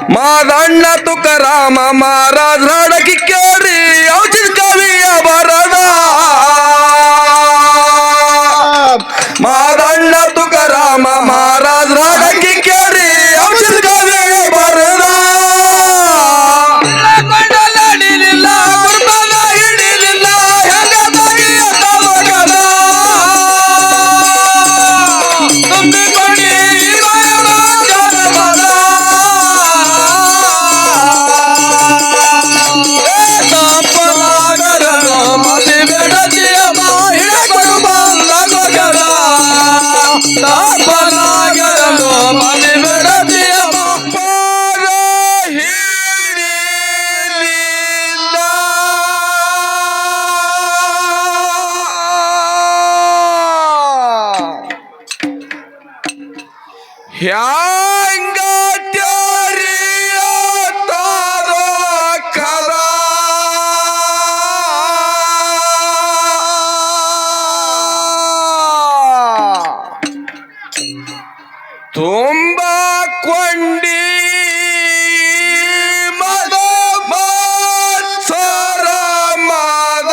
ಮಾದಣ್ಣ ತುಕಾರಾಮ ಮಹಾರಾಜ ರಾಡಕಿ ಕೇಳಿ ಔಚಿತ ಕವಿಯ ಬರದ ಮಾದಣ್ಣ ತುಕಾರಾಮ ಮಹಾರಾಜ ರಾಡಕಿ ಕೇಳಿ ಔಚಿತ ಕವಿಯ ಬರದ ಕೊಂಡಲಾಡಿಲಿಲ್ಲ ಗುರುಬಲ ಹಿಡಿಲಿಲ್ಲ ಹೆಂಗ ಬಗೆಯ ತವಗದ ತುಂಬಿಕೊಂಡಿ ಹ್ಯಾಂಗ ತ್ಯಾರಿಯ ತಾರ ಕರ ತುಂಬ ಕೊಂಡಿ ಮದ ಮತ್ಸರ ಮದ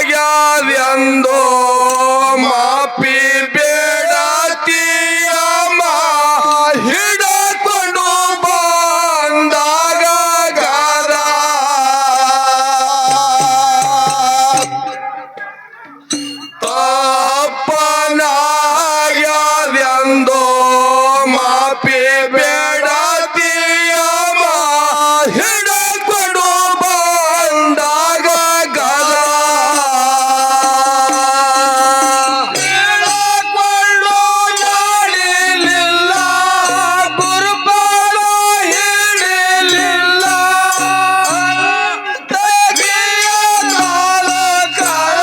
ತಪ್ಪನಾಗ್ಯಾವ್ಯಂದೋ ಮಾಪಿ ಬೇಡತಿಯಮ್ಮ ಹಿಡಕೊಂಡು ಬಂದಾಗ ಗದ ತಪ್ಪನಾಗ್ಯಾವ್ಯಂದೋ ಮಾಪಿ ಬೇಡತಿಯಮ್ಮ ಹಿಡಕೊಂಡು ಬಂದಾಗ ಗದ ಹಿಡಕೊಂಡು ನಾಡಿಲಿಲ್ಲ ಗುರುಬಲ ಹಿಡಿಲಿಲ್ಲ ತಗಿಯ ತಾಲಕರ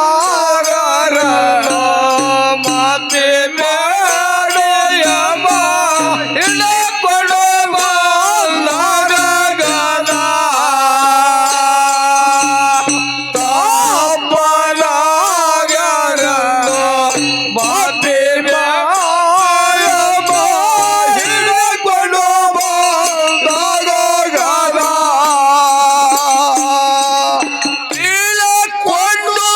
ಅಪ್ಪನಾಗರ ಮಾತೆ ಬೇಡೆಯಮ್ಮ ಹಿಡಕೊಂಡು ಬಂದಾಗ ಗದ ತಪ್ಪನಾಗರ ಮಾತೆ ಬೇಡೆಯಮ್ಮ ಹಿಡಕೊಂಡು ಬಂದಾಗ ಗದ ಕೊಂಡು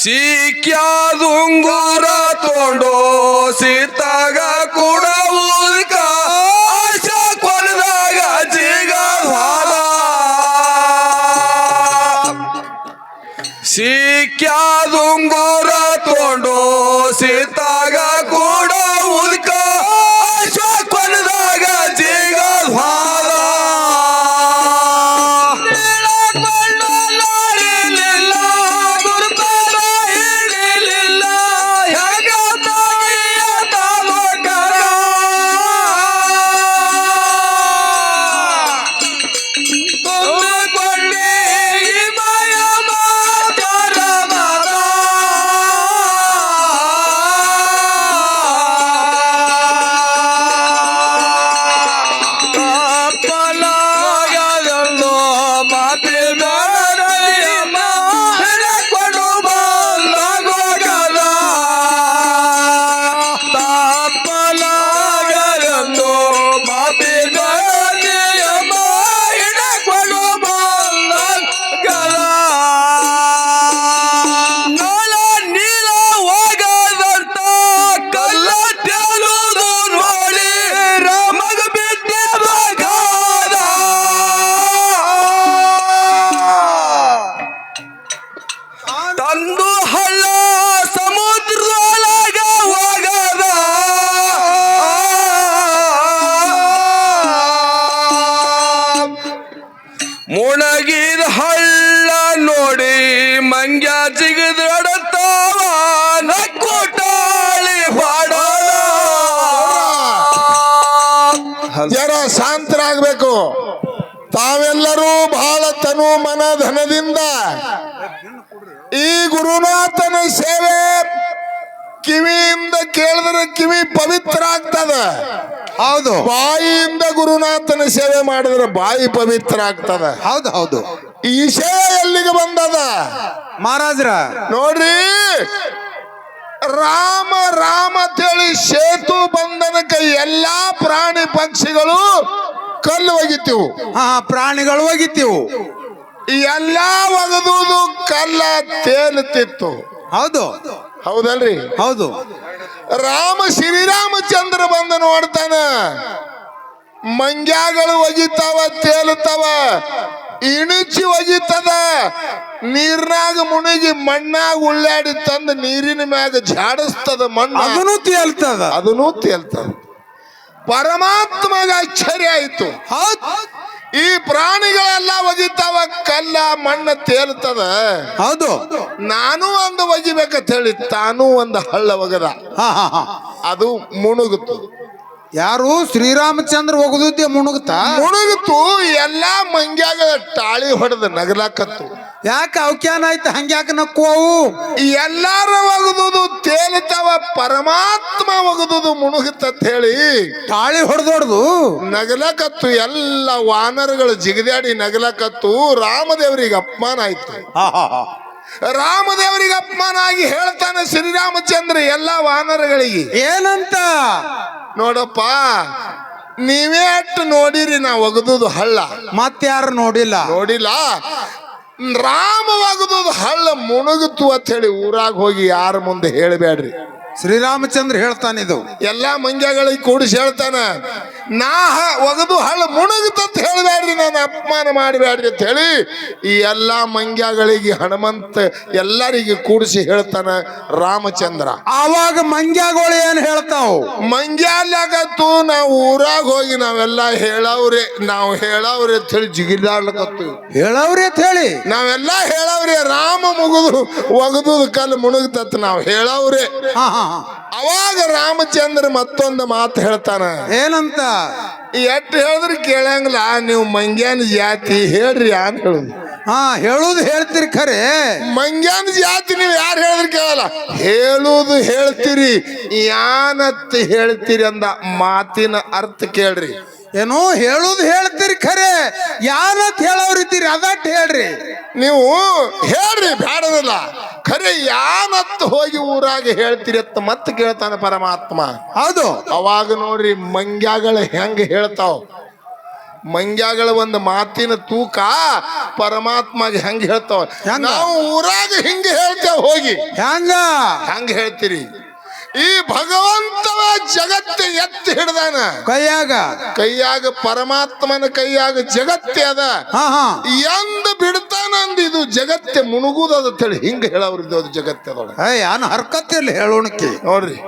ಸಿಕ್ಕ್ಯಾದುಂಗುರ ತೊಂಡೋ ಸೀತಾಗ ಕೂಡ ಊದ್ಕ ಆಶಾ ಕೊನದಾಗ ಜಿಗ ಹಾಲ ಸಿಕ್ಕ್ಯಾದುಂಗುರ ತೊಂಡೋ ಸೀತಾಗ ಕೂಡ ಊದ್ಕ ಆಶಾ ಕೊನದಾಗ ಜಿಗ ಹಾಲ ತಂದು ಹಳ್ಳ ಸಮುದ್ರದೊಳಗ ಹೋಗದ ಮುಣಗಿದ ಹಳ್ಳ ನೋಡಿ ಮಂಗ್ಯ ಜಿಗದಡತಾವ ನಕ್ಕೋಟಾಳಿ ಬಾಡಲ ಜರ ಶಾಂತರಾಗಬೇಕು. ತಾವೆಲ್ಲರೂ ಬಹಳ ತನು ಮನ ಧನದಿಂದ ಈ ಗುರುನಾಥನ ಸೇವೆ ಕಿವಿಯಿಂದ ಕೇಳಿದ್ರೆ ಕಿವಿ ಪವಿತ್ರ ಆಗ್ತದ. ಹೌದು ಬಾಯಿಯಿಂದ ಗುರುನಾಥನ ಸೇವೆ ಮಾಡಿದ್ರೆ ಬಾಯಿ ಪವಿತ್ರ ಆಗ್ತದ. ಹೌದು ಹೌದು. ಈ ಸೇವೆ ಎಲ್ಲಿಗೆ ಬಂದದ ಮಹಾರಾಜ್ರ ನೋಡ್ರಿ. ರಾಮ ರಾಮ ಅಂತೇಳಿ ಸೇತು ಬಂಧನಕ್ಕೆ ಎಲ್ಲಾ ಪ್ರಾಣಿ ಪಕ್ಷಿಗಳು ಕಲ್ಲು ಒಗಿತೀವು. ಹಾ ಪ್ರಾಣಿಗಳು ಹೋಗಿತ್ತೀವು. ಎಲ್ಲಾ ಒಗದುದು ಕಲ್ಲ ತೇಲುತ್ತಿತ್ತು. ಹೌದು ಹೌದಲ್ರಿ? ಹೌದು. ಶ್ರೀರಾಮಚಂದ್ರ ಬಂದು ನೋಡ್ತಾನ, ಮಂಗ್ಯಾಗಳು ಒಗಿತಾವ, ತೇಲುತ್ತಾವ, ಇಣಿಚಿ ಒಗಿತದ, ನೀರ್ನಾಗ ಮುಳುಗಿ ಮಣ್ಣಾಗ ಉಳ್ಳಾಡಿ ತಂದು ನೀರಿನ ಮ್ಯಾಗ ಜಾಡಿಸ್ತದ ಮಣ್ಣು. ಅದನ್ನು ತೇಲ್ತದ. ಅದನ್ನು ತೇಲ್ತದ. ಪರಮಾತ್ಮಗ ಆಶ್ಚರ್ಯ ಆಯ್ತು. ಈ ಪ್ರಾಣಿಗಳೆಲ್ಲ ಒಗಿತಾವ, ಕಲ್ಲ ಮಣ್ಣು ತೇಲ್ತದ, ಹೌದು. ನಾನು ಒಂದು ಒಗಿಬೇಕಂತ ಹೇಳಿ ತಾನು ಒಂದು ಹಳ್ಳ ಒಗದ. ಅದು ಮುಣುಗುತ್ತು. ಯಾರು? ಶ್ರೀರಾಮಚಂದ್ರ ಹೋಗುದೇ ಮುಣುಗುತ್ತಾ? ಮುಣುಗುತ್ತು. ಎಲ್ಲಾ ಮಂಗ್ಯಾಗ ಟಾಳಿ ಹೊಡೆದ ನಗಲಾಕತ್ತು. ಯಾಕ ಅವಕ್ಯಾನಾಯ್ತು ಹಂಗ್ಯಾಕ ನಕ್ಕುವು? ಎಲ್ಲಾರ ಒಗದುದು ತೇಲ್ತಾವ, ಪರಮಾತ್ಮ ಒಗದುದು ಮುಣುಗುತ್ತ ಹೇಳಿ ತಾಳಿ ಹೊಡೆದೊಡ್ದು ನಗಲಕತ್ತು. ಎಲ್ಲ ವಾನರಗಳು ಜಿಗದಾಡಿ ನಗಲಕತ್ತು. ರಾಮದೇವರಿಗೆ ಅಪಮಾನ ಆಯ್ತು. ರಾಮದೇವರಿಗೆ ಅಪಮಾನ ಆಗಿ ಹೇಳ್ತಾನೆ ಶ್ರೀರಾಮಚಂದ್ರ ಎಲ್ಲ ವಾನರಗಳಿಗೆ ಏನಂತ? ನೋಡಪ್ಪ, ನೀವೇ ಅಟ್ಟು ನೋಡಿರಿ ನಾ ಒಗದುದು ಹಳ್ಳ, ಮತ್ತಾರು ನೋಡಿಲ್ಲ. ನೋಡಿಲ್ಲ. ರಾಮ ಒಗದುದು ಹಳ್ಳ ಮುಣುಗುತ್ತು ಅಂತ ಹೇಳಿ ಊರಾಗ ಹೋಗಿ ಯಾರ ಮುಂದೆ ಹೇಳಬೇಡ್ರಿ. ಶ್ರೀರಾಮಚಂದ್ರ ಹೇಳ್ತಾನಿದು. ಎಲ್ಲಾ ಮಂಗ್ಯಗಳಿಗೆ ಕೂಡಿಸಿ ಹೇಳ್ತಾನ, ನಾ ಒಗದು ಹಳ್ಳ ಮುಣುಗುತ್ತಂತ ಹೇಳಬೇಡ್ರಿ, ನಾನು ಅಪಮಾನ ಮಾಡಬೇಡ್ರಿ ಅಂತ ಹೇಳಿ ಈ ಎಲ್ಲಾ ಮಂಗ್ಯಗಳಿಗೆ ಹನುಮಂತ ಎಲ್ಲರಿಗೆ ಕೂಡಿಸಿ ಹೇಳ್ತಾನ ರಾಮಚಂದ್ರ. ಆವಾಗ ಮಂಗ್ಯಗಳು ಏನ್ ಹೇಳ್ತಾವ್? ಮಂಗ್ಯಾಲಾಗತ್ತು ನಾವು ಊರಾಗ ಹೋಗಿ ನಾವೆಲ್ಲ ಹೇಳವ್ರೆ ಅಂತ ಹೇಳಿ ಜಿಗಿದಾಡ್ಲಕತ್ತು. ಹೇಳವ್ರಿ ಅಂತ ಹೇಳಿ ನಾವೆಲ್ಲ ಹೇಳವ್ರೆ, ರಾಮ ಮುಗಿದು ಒಗದು ಕಲ್ಲು ಮುಣುಗುತ್ತ ನಾವು ಹೇಳವ್ರೆ. ಅವಾಗ ರಾಮಚಂದ್ರ ಮತ್ತೊಂದು ಮಾತು ಹೇಳ್ತಾನ. ಏನಂತ? ಎಟ್ಟು ಹೇಳಿದ್ರೆ ಕೇಳಂಗಿಲ್ಲ, ನೀವು ಮಂಗ್ಯಾನ ಜಾತಿ ಹೇಳ್ರಿ ಅಂತ ಹೇಳುದು. ಹೇಳುದು ಹೇಳ್ತೀರಿ ಖರೆ. ಮಂಗ್ಯಾನ ಜಾತಿ ನೀವು ಯಾರು ಹೇಳಿದ್ರೆ ಕೇಳಲ್ಲ, ಹೇಳುದು ಹೇಳ್ತೀರಿ. ಯಾನತ್ ಹೇಳ್ತೀರಿ ಅಂದ ಮಾತಿನ ಅರ್ಥ ಕೇಳ್ರಿ. ಏನೋ ಹೇಳುದು ಹೇಳ್ತೀರಿ ಖರೆ, ಯಾನತ್ ಹೇಳವ್ರಿದ್ದೀರಿ ಅದಟ್ ಹೇಳ್ರಿ. ನೀವು ಹೇಳ್ರಿ ಬ್ಯಾಡದಲ್ಲ, ಖರೆ ಯಾನತ್ ಹೋಗಿ ಊರಾಗ ಹೇಳ್ತೀರಿ ಅಂತ ಮತ್ತೆ ಕೇಳ್ತಾನೆ ಪರಮಾತ್ಮ. ಹೌದು. ಅವಾಗ ನೋಡ್ರಿ ಮಂಗ್ಯಾಗಳು ಹೆಂಗ ಹೇಳ್ತಾವ. ಮಂಗ್ಯಾಗಳ ಒಂದು ಮಾತಿನ ತೂಕ ಪರಮಾತ್ಮಗೆ ಹೆಂಗ್ ಹೇಳ್ತಾವ ಹೆಂಗ? ನಾವು ಊರಾಗ ಹಿಂಗ ಹೇಳ್ತೇವೆ ಹೋಗಿ ಹೆಂಗ ಹೆಂಗ ಹೇಳ್ತೀರಿ ಈ ಭಗವಂತವ ಜಗತ್ತು ಎತ್ತಿ ಹಿಡ್ದಾನ ಕೈಯಾಗ ಪರಮಾತ್ಮನ ಕೈಯಾಗ ಜಗತ್ತೇ ಅದ ಹಾ ಹಾ ಎಂದ ಬಿಡ್ತಾನ ಅಂದ ಇದು ಜಗತ್ತೆ ಮುಣುಗುದದ ಹೇಳಿ ಹಿಂಗ ಹೇಳವ್ರಿದ್ದು ಅದು ಜಗತ್ತದೊಳಗೆ ಏನ್ ಹರ್ಕತ್ತಿಲ್ಲ ಹೇಳೋಣಕ್ಕೆ ನೋಡ್ರಿ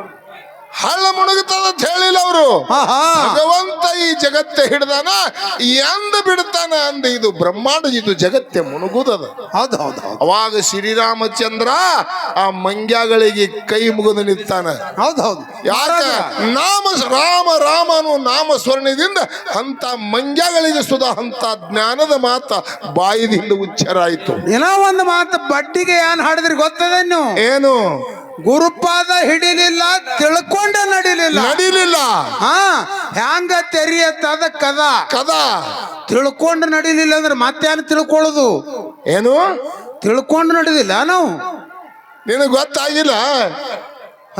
ಹಳ್ಳ ಮುಣುಗುತ್ತದ ಹೇಳಿಲ್ಲ ಅವರು ಹಾ ಹಾ ಭಗವಂತ ಈ ಜಗತ್ತೆ ಹಿಡ್ದಾನ ಎಂದ ಬಿಡ್ತಾನ ಅಂದ ಇದು ಬ್ರಹ್ಮಾಂಡ ಇದು ಜಗತ್ತೆ ಮುಣುಗುದದ ಹೌದು ಹೌದು ಹೌದು ಅವಾಗ ಶ್ರೀರಾಮಚಂದ್ರ ಆ ಮಂಗ್ಯಗಳಿಗೆ ಕೈ ಮುಗಿದು ನಿಂತಾನ ಹೌದು ಹೌದು ಯಾಕ ರಾಮ ರಾಮ ಅನ್ನೋ ನಾಮ ಸ್ವರ್ಣದಿಂದ ಅಂತ ಮಂಗ್ಯಗಳಿಗೆ ಸುಧಾ ಅಂತ ಜ್ಞಾನದ ಮಾತ ಬಾಯಿದಿಂದ ಉಚ್ಚಾರ ಆಯ್ತು ಏನೋ ಒಂದು ಮಾತು ಬಡ್ಡಿಗೆ ಏನ್ ಹಾಡಿದ್ರಿ ಗೊತ್ತದ ನೀವು ಏನು ಗುರುಪಾದ ಹಿಡಿಲಿಲ್ಲ ತಿಳ್ಕೊಂಡ ನಡಿಲಿಲ್ಲ ಹಾ ಹ್ಯಾಂಗ ತೆರಿಯತ್ತದ ಕದ ತಿಳ್ಕೊಂಡು ನಡಿಲಿಲ್ಲ ಅಂದ್ರೆ ಮತ್ತೇನು ತಿಳ್ಕೊಳ್ಳೋದು ಏನು ತಿಳ್ಕೊಂಡು ನಡಿದಿಲ್ಲ ನಾವು ನಿನಗೆ ಗೊತ್ತಾಗಿಲ್ಲ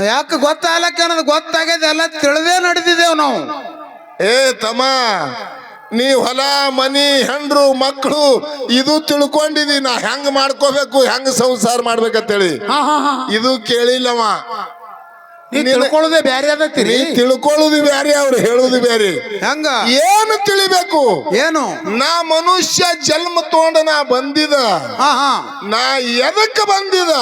ಯಾಕೆ ಗೊತ್ತಾಗಲಕ್ಕೆ ಅನ್ನೋದು ಗೊತ್ತಾಗ್ಯದ ಎಲ್ಲ ತಿಳಿದೇ ನಡೆದಿದ್ದೇವ್ ನಾವು ಏ ತಮ್ಮ ನೀ ಹೊಲ ಮನಿ ಹೆಂಡ್ರು ಮಕ್ಕಳು ಇದು ತಿಳ್ಕೊಂಡಿದಿ ನಾ ಹೆಂಗ್ ಮಾಡ್ಕೋಬೇಕು ಹೆಂಗ್ ಸಂಸಾರ ಮಾಡ್ಬೇಕಂತೇಳಿ ಹಾ ಹಾ ಹಾ ಇದು ಕೇಳಿಲ್ಲವ ನೀ ತಿಳ್ಕೊಳ್ಳೋದೇ ಬ್ಯಾರೆ ಅದತ್ತೀರಿ ತಿಳ್ಕೊಳ್ಳೋದು ಬ್ಯಾರೆ ಅವ್ರು ಹೇಳುದು ಬ್ಯಾರೆ ಹೆಂಗ ಏನು ತಿಳಿಬೇಕು ಏನು ನಾ ಮನುಷ್ಯ ಜನ್ಮ ತಗೊಂಡ ನಾ ಬಂದಿದ ಹಾ ಹಾ ನಾ ಎದಕ್ಕೆ ಬಂದಿದ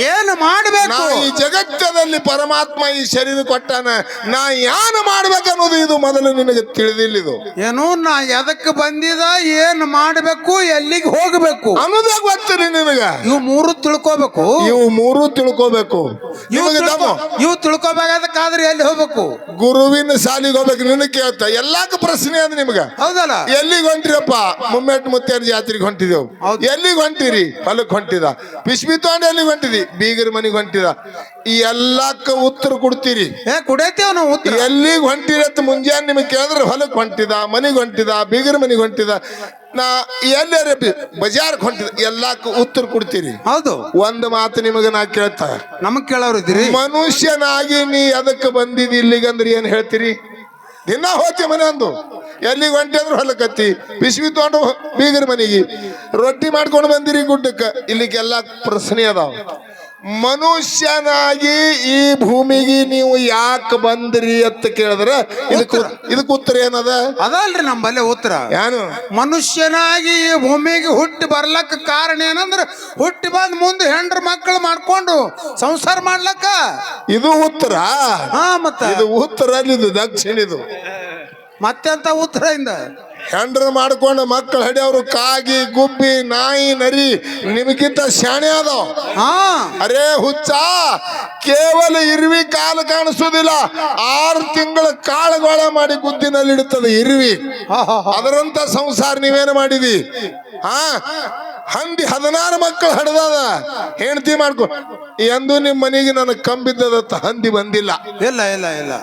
ಏನು ಮಾಡ್ಬೇಕು ನಾ ಈ ಜಗತ್ತದಲ್ಲಿ ಪರಮಾತ್ಮ ಈ ಶರೀರ ಕೊಟ್ಟಾನ ನಾ ಯಾನು ಮಾಡ್ಬೇಕನ್ನೋದು ಇದು ಮೊದಲು ನಿನಗೆ ತಿಳಿದಿಲ್ಲ ಇದು ಏನು ನಾ ಎದಕ್ಕೆ ಬಂದಿದ ಏನ್ ಮಾಡ್ಬೇಕು ಎಲ್ಲಿಗೆ ಹೋಗ್ಬೇಕು ಅನ್ನೋದೇ ಗೊತ್ತಿರಿ ನಿನಗ ಇವು ಮೂರು ತಿಳ್ಕೋಬೇಕು ಇವು ಮೂರು ತಿಳ್ಕೋಬೇಕು ಇವು ತಿಳ್ಕೋಬೇಕಾದ್ರೆ ಎಲ್ಲಿ ಹೋಗ್ಬೇಕು ಗುರುವಿನ ಸಾಲಿಗೆ ಹೋಗ್ಬೇಕು ನಿನಗೆ ಕೇಳ್ತ ಎಲ್ಲಾಕ ಪ್ರಶ್ನೆ ಅದ ನಿಮ್ಗ ಹೌದಲ್ಲ ಎಲ್ಲಿಗೆ ಹೊಂಟಿರಪ್ಪ ಮುಮ್ಮೆಟ್ ಮುತ್ತೇರ ಜಾತ್ರೆಗೆ ಹೊಂಟಿದೆವು ಎಲ್ಲಿಗೆ ಹೊಂಟಿರಿ ಹೊಲಕ್ ಹೊಂಟಿದ ಪಿಶ್ಬಿ ತಗೊಂಡು ಎಲ್ಲಿಗೆ ಹೊಂಟಿದಿ ಬೀಗರ ಮನೆಗೆ ಹೊಂಟಿದ ಈ ಎಲ್ಲಕ್ಕ ಉತ್ತರ ಕೊಡ್ತೀರಿ ಕುಡಿಯತೇವ್ ನಾವು ಉತ್ತರ ಎಲ್ಲಿಗೆ ಹೊಂಟಿರತ್ ಮುಂಜಾನೆ ನಿಮಗೆ ಕೇಳಿದ್ರೆ ಹೊಲಕ್ ಹೊಂಟಿದ ಮನೆಗೆ ಹೊಂಟಿದ ಬೀಗರ ಮನೆಗೆ ಹೊಂಟಿದ ನಾ ಎಲ್ಲಾರ ಬಜಾರ್ಗೆ ಹೊಂಟಿದ ಎಲ್ಲಕ್ಕ ಉತ್ತರ ಕೊಡ್ತೀರಿ ಹೌದು ಒಂದು ಮಾತು ನಿಮಗೆ ನಾ ಕೇಳ್ತ ನಮಗ್ ಕೇಳೋರು ಇದ್ದೀರಿ ಮನುಷ್ಯನಾಗಿ ನೀ ಅದಕ್ಕೆ ಬಂದಿದ್ದು ಇಲ್ಲಿಗಂದ್ರೆ ಏನ್ ಹೇಳ್ತೀರಿ ದಿನ ಹೋತಿ ಮನೆ ಅಂದು ಎಲ್ಲಿಗೆ ಹೊಂಟಿ ಅಂದ್ರೆ ಹೊಲಕತ್ತಿ ಬಿಸ್ವಿ ತಗೊಂಡು ಬೀಗರ ಮನೆಗೆ ರೊಟ್ಟಿ ಮಾಡ್ಕೊಂಡು ಬಂದಿರಿ ಗುಡ್ಡಕ್ಕೆ ಇಲ್ಲಿಗೆಲ್ಲ ಪ್ರಶ್ನೆ ಅದಾವ ಮನುಷ್ಯನಾಗಿ ಈ ಭೂಮಿಗೆ ನೀವು ಯಾಕೆ ಬಂದ್ರಿ ಅಂತ ಕೇಳಿದ್ರೆ ಇದಕ್ಕೆ ಉತ್ತರ ಏನದ ಅದಲ್ರಿ ನಮ್ಮಲ್ಲೇ ಉತ್ತರ ಏನು ಮನುಷ್ಯನಾಗಿ ಈ ಭೂಮಿಗೆ ಹುಟ್ಟಿ ಬರ್ಲಕ್ಕ ಕಾರಣ ಏನಂದ್ರ ಹುಟ್ಟಿ ಬಂದ್ ಮುಂದೆ ಹೆಂಡ್ರ ಮಕ್ಕಳು ಮಾಡ್ಕೊಂಡು ಸಂಸಾರ ಮಾಡ್ಲಕ್ಕ ಇದು ಉತ್ತರ ಹಾ ಮತ್ತ ಇದು ಉತ್ತರ ಇದು ದಕ್ಷಿಣ ಇದು ಮತ್ತೆಂತ ಉತ್ತರ ಇಂದ ಹೆಂಡ್ರ ಮಾಡ್ಕೊಂಡು ಮಕ್ಕಳು ಹಡಿಯವ್ರು ಕಾಗಿ ಗುಬ್ಬಿ ನಾಯಿ ನರಿ ನಿಮಗಿಂತ ಶಾಣೆ ಅದಾವ ಹಾ ಅರೇ ಹುಚ್ಚ ಕೇವಲ ಇರ್ವಿ ಕಾಲು ಕಾಣಿಸೋದಿಲ್ಲ 6 ತಿಂಗಳ ಕಾಳುಗೋಳ ಮಾಡಿ ಗುದ್ದಿನಲ್ಲಿ ಇಡುತ್ತದೆ ಇರ್ವಿ ಅದರಂತ ಸಂಸಾರ ನೀವೇನು ಮಾಡಿದಿ ಹಾ ಹಂದಿ 16 ಮಕ್ಕಳು ಹಡ್ದದ ಹೆಂಡತಿ ಮಾಡ್ಕೊ ಎಂದು ನಿಮ್ ಮನೆಗೆ ನನಗೆ ಕಂಬಿದ್ದದತ್ತ ಹಂದಿ ಬಂದಿಲ್ಲ ಇಲ್ಲ ಇಲ್ಲ ಇಲ್ಲ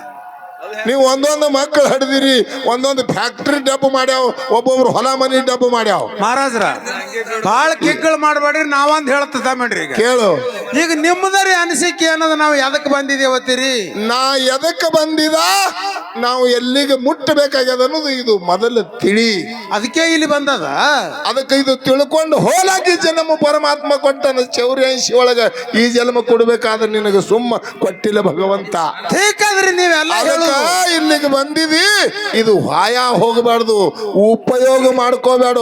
ನೀವು ಒಂದೊಂದು ಮಕ್ಕಳು ಹಡ್ದಿರಿ ಒಂದೊಂದು ಫ್ಯಾಕ್ಟ್ರಿ ಡಬ್ಬು ಮಾಡ್ಯಾವ ಒಬ್ಬೊಬ್ರು ಹೊಲ ಮನಿ ಡಬ್ಬು ಮಾಡ್ಯಾವ ಮಹಾರಾಜ್ರ ಬಾಳ ಕಿಕ್ಕಳು ಮಾಡ್ಬೇಡ್ರಿ ನಾವಂದ್ ಹೇಳ್ತದ ಮೇಡ್ರಿ ಈಗ ಕೇಳು ಈಗ ನಿಮ್ಮದರಿ ಅನಿಸಿಕೆ ಅನ್ನೋದು ನಾವು ಎದಕ್ ಬಂದಿದೇವತ್ತೀರಿ ನಾ ಎದಕ್ಕೆ ಬಂದಿದ ನಾವು ಎಲ್ಲಿಗೆ ಮುಟ್ಟಬೇಕಾಗ್ಯದ ಅನ್ನೋದು ಇದು ಮೊದಲು ತಿಳಿ ಅದಕ್ಕೆ ಇಲ್ಲಿ ಬಂದದ ಅದಕ್ಕೆ ಇದು ತಿಳ್ಕೊಂಡು ಹೋಲಾಕಿ ಜನ್ಮ ಪರಮಾತ್ಮ ಕೊಟ್ಟನ 84 ಒಳಗ ಈ ಜನ್ಮ ಕೊಡ್ಬೇಕಾದ್ರೆ ನಿನಗೆ ಸುಮ್ಮ ಕೊಟ್ಟಿಲ್ಲ ಭಗವಂತ ಠೀಕದ್ರಿ ನೀವೆಲ್ಲ ಇಲ್ಲಿಗೆ ಬಂದಿದಿ ಇದು ವಾಯ ಹೋಗಬಾರ್ದು ಉಪಯೋಗ ಮಾಡ್ಕೋಬೇಡ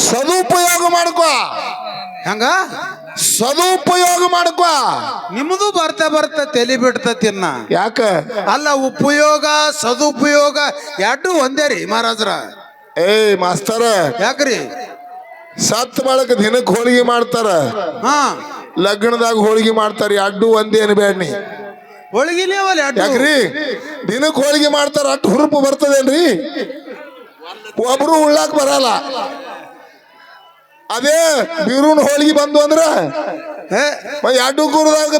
ಸದುಪಯೋಗ ಮಾಡ್ಕೋ ಹಂಗ ಸದುಪಯೋಗ ಮಾಡ್ಕೋ ನಿಮ್ಮದು ಬರ್ತಾ ತಲೆ ಬಿಡ್ತತಿನ್ನ ಯಾಕ ಅಲ್ಲ ಉಪಯೋಗ ಸದುಪಯೋಗ ಎರಡು ಒಂದೇ ರೀ ಮಹಾರಾಜ್ರ ಮಾಸ್ತರ ಯಾಕ್ರಿ ಸತ್ ಬಳಕ ದಿನಕ್ಕೆ ಹೋಳಿಗೆ ಮಾಡ್ತಾರ ಹಾ ಲಗ್ನದಾಗ ಹೋಳಿಗೆ ಮಾಡ್ತಾರ ಅಡ್ಡು ಒಂದೇ ಅನ್ಬೇಡ್ನಿ ಹೋಳಿಗೆ ಯಾಕ್ರಿ ದಿನಕ್ಕೆ ಹೋಳಿಗೆ ಮಾಡ್ತಾರ ಅಟ್ಟು ಹುರುಪು ಬರ್ತದೇನ್ರಿ ಒಬ್ರು ಉಳ್ಳಾಕ್ ಬರಲ್ಲ ಅದೇ ಬೀರೂನ್ ಹೋಳಿಗೆ ಬಂದು ಅಂದ್ರ ಎರಡು ಕೂರದಾಗ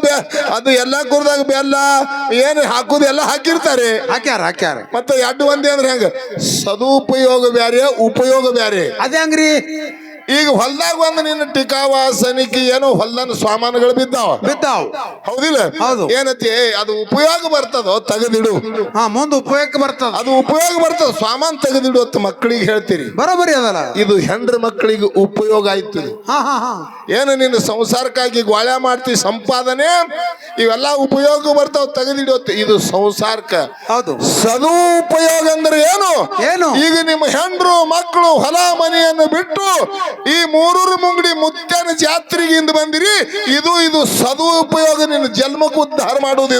ಅದು ಎಲ್ಲಾ ಕೂರದಾಗ ಬೆಲ್ಲ ಏನ್ ಹಾಕುದು ಎಲ್ಲ ಹಾಕಿರ್ತಾರೆ ಹಾಕ್ಯಾರ ಮತ್ತೆ ಎರಡು ಒಂದೇ ಅಂದ್ರೆ ಹೆಂಗ ಸದುಪಯೋಗ ಬ್ಯಾರೆ ಉಪಯೋಗ ಬ್ಯಾರೆ ಅದೇ ಹಂಗ್ರಿ ಈಗ ಹೊಲ್ದಾಗ ಒಂದು ನಿನ್ನ ಟಿಕಾವ ಸನಿಕಿ ಏನೋ ಹೊಲ್ದನ ಸಾಮಾನುಗಳು ಬಿದ್ದಾವ್ ಹೌದಿಲ್ಲ ಹೌದು. ಏನತಿ ಅದು ಉಪಯೋಗ ಬರ್ತದೋ ತೆಗೆದಿಡು. ಮುಂದೆ ಉಪಯೋಗಕ್ಕೆ ಬರ್ತದ. ಅದು ಉಪಯೋಗ ಬರ್ತದ ಸಾಮಾನು ತೆಗೆದಿಡು ಅಂತ ಮಕ್ಕಳಿಗೆ ಹೇಳ್ತೀರಿ. ಬರೋಬರಿ ಅದಲ್ಲ. ಇದು ಹೆಂಡ್ರ ಮಕ್ಕಳಿಗೆ ಉಪಯೋಗ ಆಯ್ತು. ಏನು ನಿನ್ನ ಸಂಸಾರಕ್ಕಾಗಿ ಗೋಳ್ಯ ಮಾಡ್ತಿ ಸಂಪಾದನೆ ಇವೆಲ್ಲ ಉಪಯೋಗ ಬರ್ತಾವ ತೆಗೆದಿಡು. ಇದು ಸಂಸಾರಕ್ಕ ಹೌದು. ಸದುಪಯೋಗ ಅಂದ್ರೆ ಏನು? ಈಗ ನಿಮ್ಮ ಹೆಂಡ್ರು ಮಕ್ಕಳು ಹೊಲ ಮನೆಯನ್ನು ಬಿಟ್ಟು ಈ ಮೂರೂರು ಮುಂಗಡಿ ಮುತ್ಯನ ಜಾತ್ರೆಗೆ ಇಂದ ಬಂದಿರಿ. ಇದು ಸದುಪಯೋಗ. ನಿನ್ನ ಜನ್ಮಕ್ಕೆ ಉದ್ಧಾರ ಮಾಡುವುದು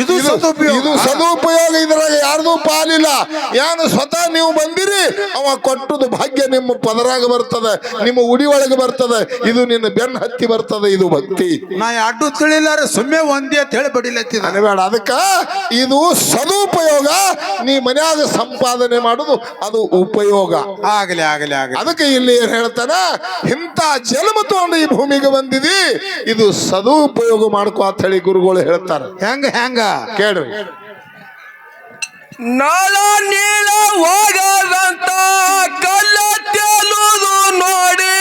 ಇದು ಸದುಪಯೋಗ. ಇದ್ರಾಗ ಯಾರ್ದು ಪಾಲಿಲ್ಲ. ಏನು ಸ್ವತಃ ನೀವು ಬಂದಿರಿ ಅವ ಕೊಟ್ಟುದು ಭಾಗ್ಯ ನಿಮ್ಮ ಪದರಾಗ ಬರ್ತದೆ, ನಿಮ್ಮ ಉಡಿ ಒಳಗೆ ಬರ್ತದೆ. ಇದು ನಿನ್ನ ಬೆನ್ನ ಹತ್ತಿ ಬರ್ತದೆ. ಇದು ಭಕ್ತಿ. ನಾ ಅಡ್ಡು ತಿಳಿಲಾರ ಸುಮ್ಮನೆ ಒಂದೇ ಅಂತ ಹೇಳಿ ಬಡಿಲತ್ತೀನಿ ಅನ್ಬೇಡ. ಅದಕ್ಕ ಇದು ಸದುಪಯೋಗ. ನೀ ಮನ್ಯಾಗ ಸಂಪಾದನೆ ಮಾಡುದು ಅದು ಉಪಯೋಗ. ಆಗಲಿ ಆಗಲಿ ಆಗಲಿ. ಅದಕ್ಕೆ ಇಲ್ಲಿ ಏನ್ ಹೇಳ್ತಾನ, ಇಂಥ ಜನ್ಮ ತಗೊಂಡು ಈ ಭೂಮಿಗೆ ಬಂದಿದಿ, ಇದು ಸದುಪಯೋಗ ಮಾಡ್ಕೋ ಅಂತ ಹೇಳಿ ಗುರುಗಳು ಹೇಳ್ತಾರೆ. ಹೆಂಗ ಕೇಳ್ರಿ. ನಾಳ ನೀಳ ಹೋಗದಂತ ಕಲ್ಲ ತೆಲುದು ನೋಡಿ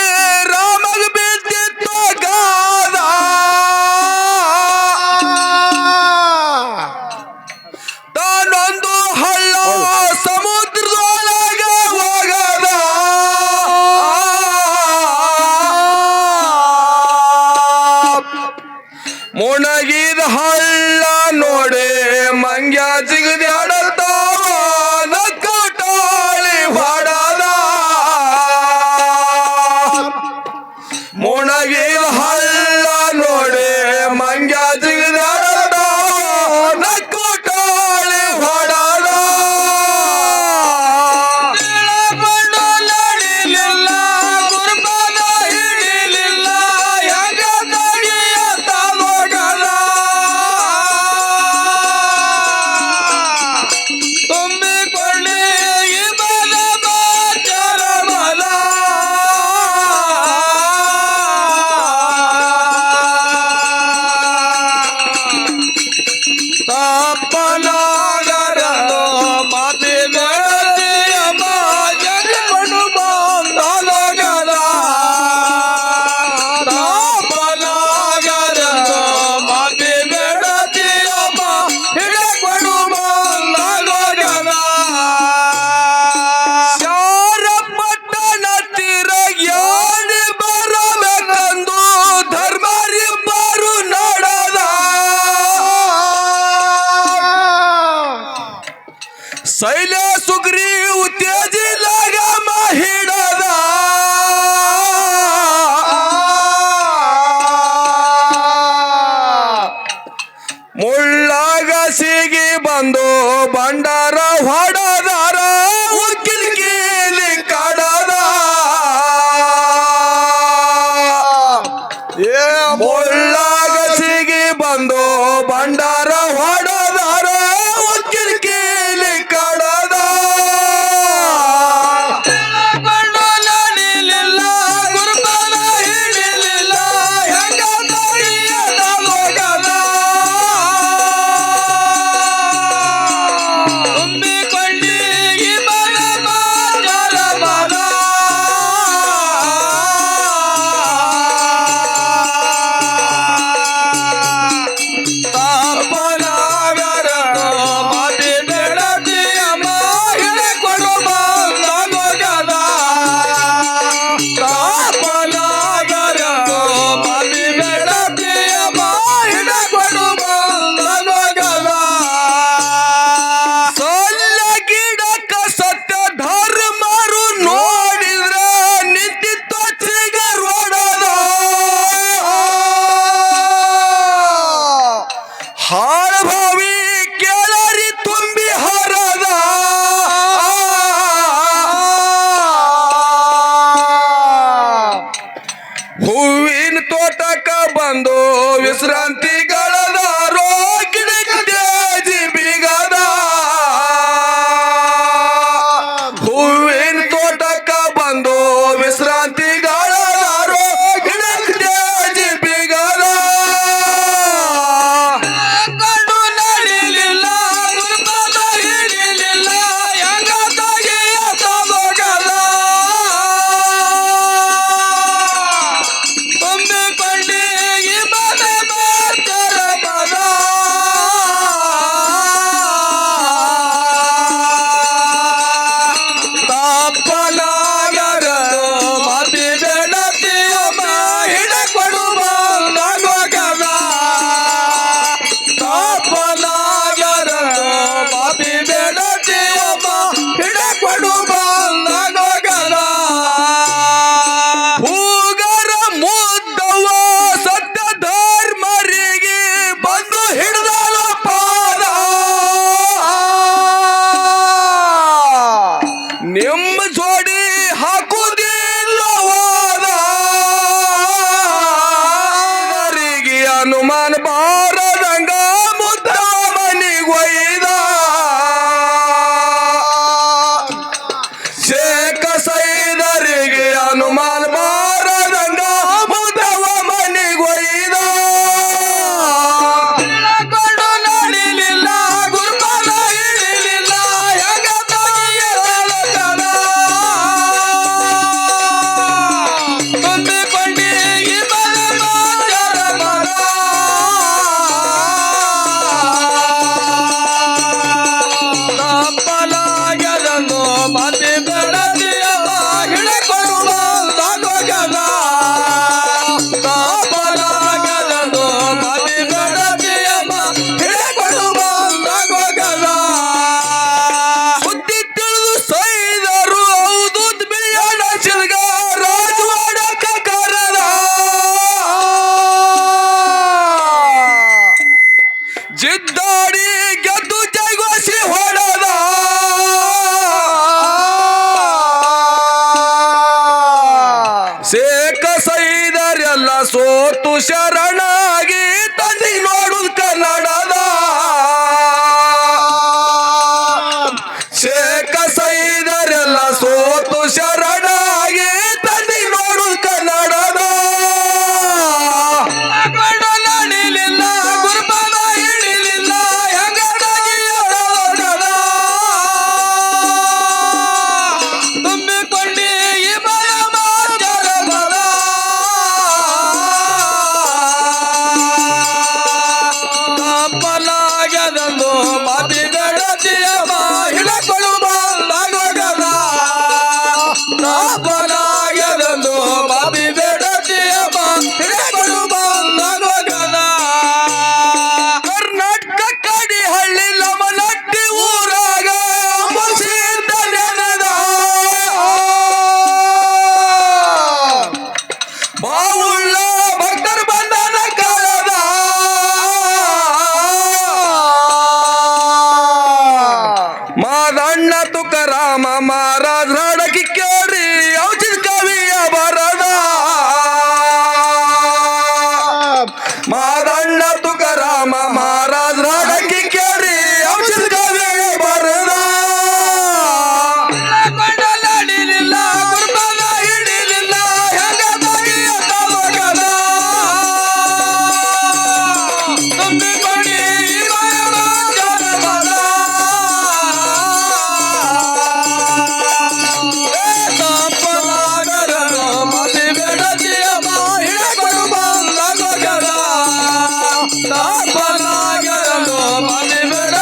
ರಾಮಗ ಬಿದ್ದಿತ್ತು ಗಾದ. ತಾನೊಂದು ಹಳ್ಳ ಸಮುದ್ರದೊಳಗೆ ಹೋಗದ. ಮುಣಗಿದ ಹಳ್ಳ ನೋಡಿ ಮಂಗ್ಯ ಜಿಗದ್ಯಾಡತಾವ ನಕ್ಕಟಾಳಿ ಹೊಡದ. ಮುಣಗಿದ ಹಳ್ಳ ನೋಡಿ ಮಂಗ್ಯ ಜಿಗದ್ಯಾಡತಾವ ನಕ್ಕಟಾಳಿ ಹೊಡದ. ಬಣ್ಣು ನಡಿಲಿಲ್ಲ ಗುರುಪಾದ ಹಿಡಿಲಿಲ್ಲ ಹೆಂಗ ತಗಿಯತ್ತ ಹೋಗದ. ತುಂಬಿಕೊಳ್ಳಿ ಈ ಬಲ ಬಾಚರ ಬಲ. ತಪ್ಪಲಾಗರದು ಮಾತಿ ಬೆಳತಿಯ ಜಗಪಡು ಬಂದಲಗದ. ತಪ್ಪಲಾಗರದು ಮಾತಿ ಬೆಳತಿಯ ಹಿಡಪಡು ಬಂದಲಗದ. ಶಾರಪಟ್ಟಣ ತಿರಗ್ಯಾಡಿ ಬರಬೇಕಂದು ಧರ್ಮರಿಬ್ಬರು ನಡೆದ. ಶೈಲ ಸುಗ್ರೀವ್ ತೇಜಿಲಾಗ ಹಿಡದ. ಮುಳ್ಳಾಗ ಸಿಗಿ ಬಂದು ಬಂಡಾರ ಹೊಡದಾರ ಉಕ್ಕಿಲ್ ಕೀಲಿ ಕಡದ. ಮುಳ್ಳಾಗ ಸಿಗಿ ಬಂದು ಬಂಡಾರ ಹೊಡದಾರ ಉಕ್ಕಿಲ್ ಕೀಲಿ ಕಡದ. ಬಣ್ಣು ನಡಿಲಿಲ್ಲ ಗುರುಪಾದ ಹಿಡಿಲಿಲ್ಲ ಹೆಂಗ ತಗಿಯತ್ತ ಹೋಗದ. ತುಂಬಿಕೊಳ್ಳಿ ಈ ಬಲ ಬಾಚರ ಬಲ. ತಪ್ಪಲಾಗರದು ಮಾತಿ ಬೆಳತಿಯ ಹಿಡಕೊಡು ಬಂದಲಗದ. ತಪ್ಪಲಾಗರದು ಮಾತಿ ಬೆಳತಿಯ ಹಿಡಕೊಡು ಬಂದಲಗದ. ಸೊಲ್ಲ ಗಿಡಕ್ಕ ಸತ್ಯ ಧರ್ಮರು ನೋಡಿದ್ರ ನಿಂತಿತ್ತು ಚಿಗರೊಡದ. ಹಾಳಭಾವಿ ಕೇಳರಿ ತುಂಬಿ ಹರದ. ಹೂವಿನ ತೋಟಕ್ಕ ಬಂದು ವಿಶ್ರಾಂತಿಗಳದಾರೋ ಗಿಡಕ್ಕೆ ತೇಜಿ ಬಿಗದ. ಹೂವಿನ ತೋಟಕ್ಕ ಬಂದು ವಿಶ್ರಾಂತಿಗಳದಾರೋ ಗಿಡಕ್ಕೆ ತೇಜಿ ಬಿಗದ. ಕಣ್ಣು ನಡಿಲಿಲ್ಲ ಗುರುಪಾದ ಹಿಡಿಲಿಲ್ಲ ಹೆಂಗ ತಗಿಯತ್ತ ಹೋಗದ. ಹನುಮಾನ್ ಬಾರದಂಗ ಮುದ್ದ ಮನಿಗೊಯ್ದ ಶೇಖ ಸೈದರಿಗೆ ಹನುಮಾನ್ ಬಾರದಂಗ ಮುದ್ದವ ಮನಿಗೊಯ್ದ ಕೊಂಡು ನಡಿಲಿಲ್ಲ ಗುರುಪಾದ ಹಿಡಿಲಿಲ್ಲ ಹೆಂಗ ತಂಗಿಯರೊಳಗದ ತುಂಬಿಕೊಂಡಿ ಈ ಮನ ಜರಮನ ತಪ್ಪಲಾಗದನ್ನು ಬಂದಿ ಬೆಳದಿಯ ಹಿಡಕೊಂಡು ಬಂದೊಗದ ತಪ್ಪಲಾಗದನ್ನು ಬಂದಿ ಬೆಳದಿಯ ಹಿಡಕೊಂಡು ಬಂದೊಗದ ಬುದ್ಧಿ ತಿಳಿದು ಸೈದರು ಹೌದು ಬಿಳಿಯಡ ಸಿಲ್ಗ ರಾಜವಾಡಕ ಕರದ ಜಿದ್ದಾಡಿ ಗೆದ್ದು ಜೈಗೋಸಿ ಹೊಡೆದ ಶೇಖ ಸೈದರೆಲ್ಲ ಸೋತು ಶರಣಾಗಿ ತಂದಿ ನೋಡುದು ಕನ್ನಡದ ಶೇಖ ಸೈದರೆಲ್ಲ ಸೋತು ಶರಣಾಗಿ ತಂದಿ ನೋಡುದು ಕನ್ನಡದ ಕೊಂಡು ನಡಿಲಿಲ್ಲ ಗುರುಪಾದ ಹಿಡಿಲಿಲ್ಲ ಹೆಂಗ ತಂಗಿಯರೊಳಗದ ತುಂಬಿಕೊಂಡಿ ಈ ಮನ ಜರಮನ ತಪ್ಪಲಾಗದನ್ನು ಮಾತಿ ಬೆಳತಿಯ ಹಿಡಕೊಳ್ಳು ಬಂದಾಗದ ತಪ್ಪಲಾಗದನ್ನು ಮಾತಿ ಬೆಳತಿಯ ಹಿಡಕೊಳ್ಳು ಬಂದಾಗದ ಕರ್ನಾಟಕ ಕಡಿ ಹಳ್ಳಿ ಲಮನಟ್ಟಿ ಊರಾಗ ಮುಸಿದ ನೆನದ ಬಾವುಳ್ಳ ಭಕ್ತರು ಬಂಧನ ಕಳೆದ ಮಾದಣ್ಣ ತುಕಾರಾಮ ಮಹಾರಾಜ್ ಹಾಡಕಿ ಕೇಳಿ ಔಚಿತ ಕವಿಯ ಬರದ ಮಾದಣ್ಣ ತುಕಾರಾಮ ಮಹಾರಾಜ್ ಹಾಡಕಿ ಕೇಳಿ ಔಚಿತ ಕವಿಯ ಬರದ ಕೊಂಡು ನಡಿಲಿಲ್ಲ ಗುರುಪಾದ ಹಿಡಿಲಿಲ್ಲ ಹೆಂಗ ತಂಗಿಯರೊಳಗದ ತುಂಬಿಕೊಂಡಿ ಈ ಮನ ಜರಮನ ತಪ್ಪಲಾಗದನು ಮತಿ ಬೆಳತಿಯ ಹಿಡಕೊಂಡು ಬಂದಾಗದ ತಪ್ಪಲಾಗದನು ಮತಿ ಬೆಳ